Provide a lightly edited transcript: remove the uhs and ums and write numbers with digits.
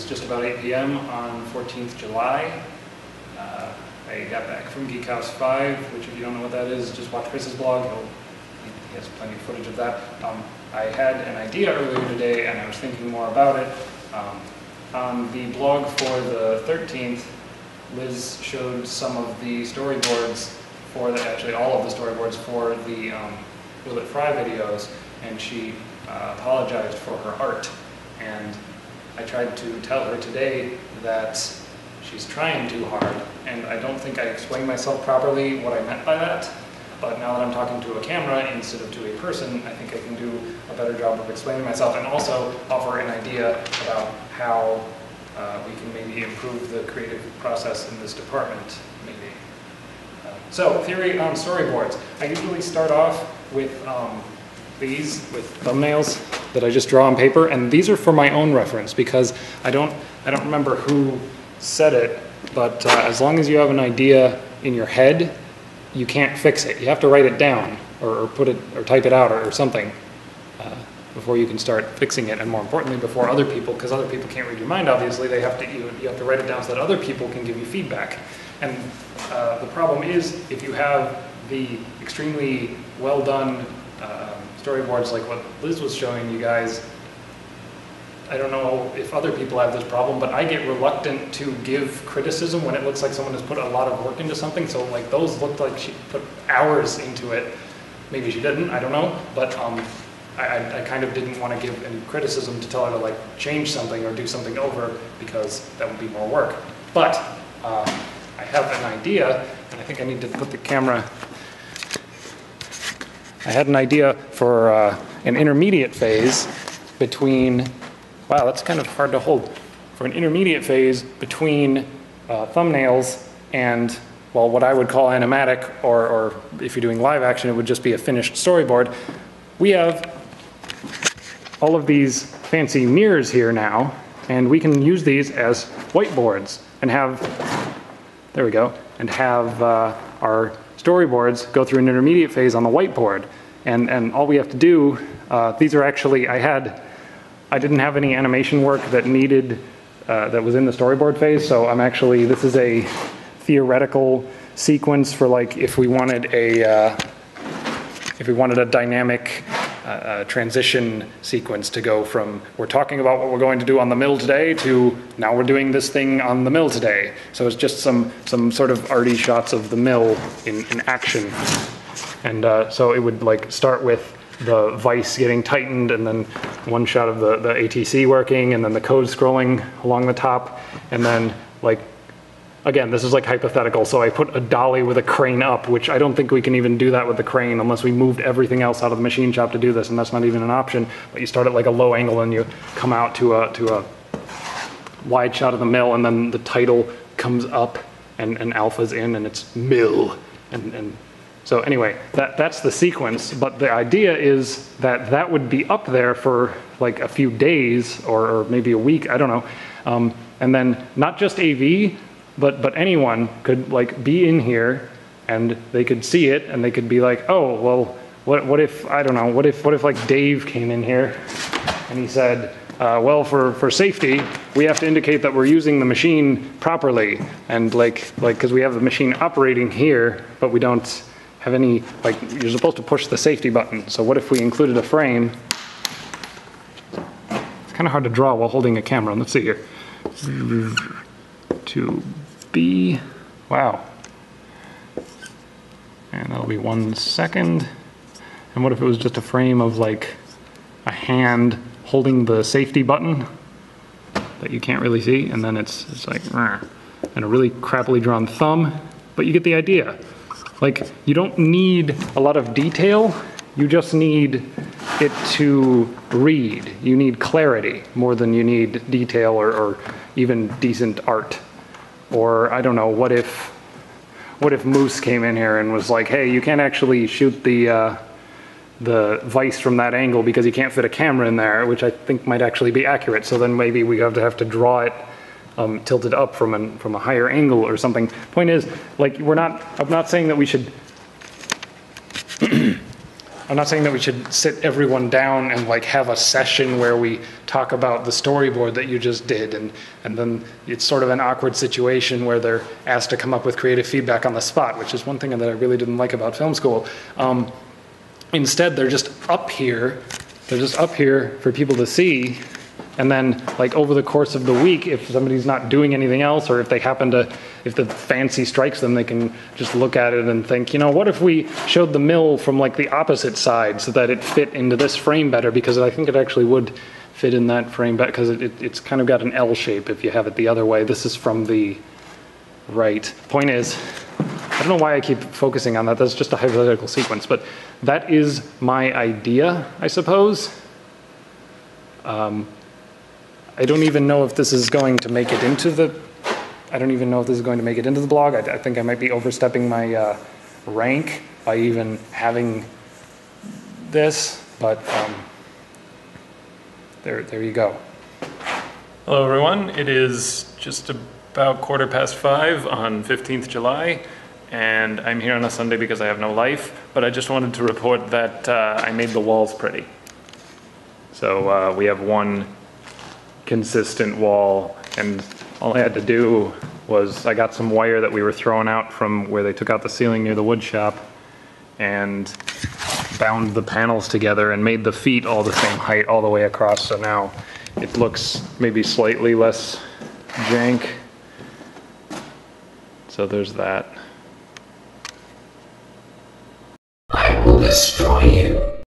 is just about 8 p.m. on 14th July. I got back from Geek House 5, which if you don't know what that is, just watch Chris's blog. He has plenty of footage of that. I had an idea earlier today, and I was thinking more about it. On the blog for the 13th, Liz showed some of the storyboards for actually all of the storyboards for the Will It Fry videos, and she apologized for her art. And I tried to tell her today that she's trying too hard, and I don't think I explained myself properly what I meant by that. But now that I'm talking to a camera instead of to a person, I think I can do a better job of explaining myself and also offer an idea about how we can maybe improve the creative process in this department, maybe. So, theory on storyboards. I usually start off with these, with thumbnails that I just draw on paper, and these are for my own reference because I don't remember who said it, but as long as you have an idea in your head, you can't fix it. You have to write it down or put it or type it out or something before you can start fixing it, and more importantly before other people, because other people can't read your mind obviously. You have to write it down so that other people can give you feedback. And the problem is if you have the extremely well done storyboards like what Liz was showing you guys, I don't know if other people have this problem, but I get reluctant to give criticism when it looks like someone has put a lot of work into something. So like those looked like she put hours into it. Maybe she didn't, I don't know. But I kind of didn't want to give any criticism to tell her to like change something or do something over, because that would be more work. But I have an idea, and I think I need to put the camera. I had an idea for an intermediate phase between. Wow, that's kind of hard to hold. For an intermediate phase between thumbnails and, well, what I would call animatic, or if you're doing live action, it would just be a finished storyboard. We have all of these fancy mirrors here now, and we can use these as whiteboards and have, there we go, and have our storyboards go through an intermediate phase on the whiteboard. And all we have to do, these are actually, I didn't have any animation work that needed, that was in the storyboard phase, so this is a theoretical sequence for like if we wanted a dynamic transition sequence to go from we're talking about what we're going to do on the mill today to now we're doing this thing on the mill today. So it's just some sort of arty shots of the mill in action. And so it would like start with the vise getting tightened, and then one shot of the ATC working, and then the code scrolling along the top, and then like, again, this is like hypothetical, so I put a dolly with a crane up, which I don't think we can even do that with the crane unless we moved everything else out of the machine shop to do this, and that's not even an option. But you start at like a low angle and you come out to a wide shot of the mill, and then the title comes up and alpha's in, and it's mill, and so anyway, that's the sequence, but the idea is that would be up there for like a few days or maybe a week, I don't know. And then not just AV, but anyone could like be in here and they could see it and they could be like, oh, well, what if, I don't know, what if like Dave came in here and he said, well, for safety, we have to indicate that we're using the machine properly. And like, cause we have the machine operating here, but we don't have any, like, you're supposed to push the safety button. So what if we included a frame? It's kind of hard to draw while holding a camera. Let's see here. To B, wow. And that'll be 1 second. And what if it was just a frame of like a hand holding the safety button that you can't really see, and then it's like, and a really crappily drawn thumb, but you get the idea. Like, you don't need a lot of detail, you just need it to read. You need clarity more than you need detail or even decent art. Or, I don't know, what if Moose came in here and was like, hey, you can't actually shoot the vise from that angle because you can't fit a camera in there, which I think might actually be accurate. So then maybe we have to draw it tilted up from a higher angle or something. Point is, like, I'm not saying that we should, I'm I'm not saying that we should sit everyone down and like have a session where we talk about the storyboard that you just did, and then it's sort of an awkward situation where they're asked to come up with creative feedback on the spot, which is one thing that I really didn't like about film school. Instead, they're just up here. They're just up here for people to see. And then, like, over the course of the week, if somebody's not doing anything else, or if they happen to, if the fancy strikes them, they can just look at it and think, you know, what if we showed the mill from like the opposite side so that it fit into this frame better? Because I think it actually would fit in that frame better, because it's kind of got an L shape if you have it the other way. This is from the right. Point is, I don't know why I keep focusing on that. That's just a hypothetical sequence, but that is my idea, I suppose. I don't even know if this is going to make it into the, blog. I think I might be overstepping my rank by even having this, but there you go. Hello everyone, it is just about 5:15 on 15th July, and I'm here on a Sunday because I have no life, but I just wanted to report that I made the walls pretty. So we have one consistent wall, and all I had to do was I got some wire that we were throwing out from where they took out the ceiling near the wood shop and bound the panels together and made the feet all the same height all the way across, so now it looks maybe slightly less jank. So there's that. I will destroy you.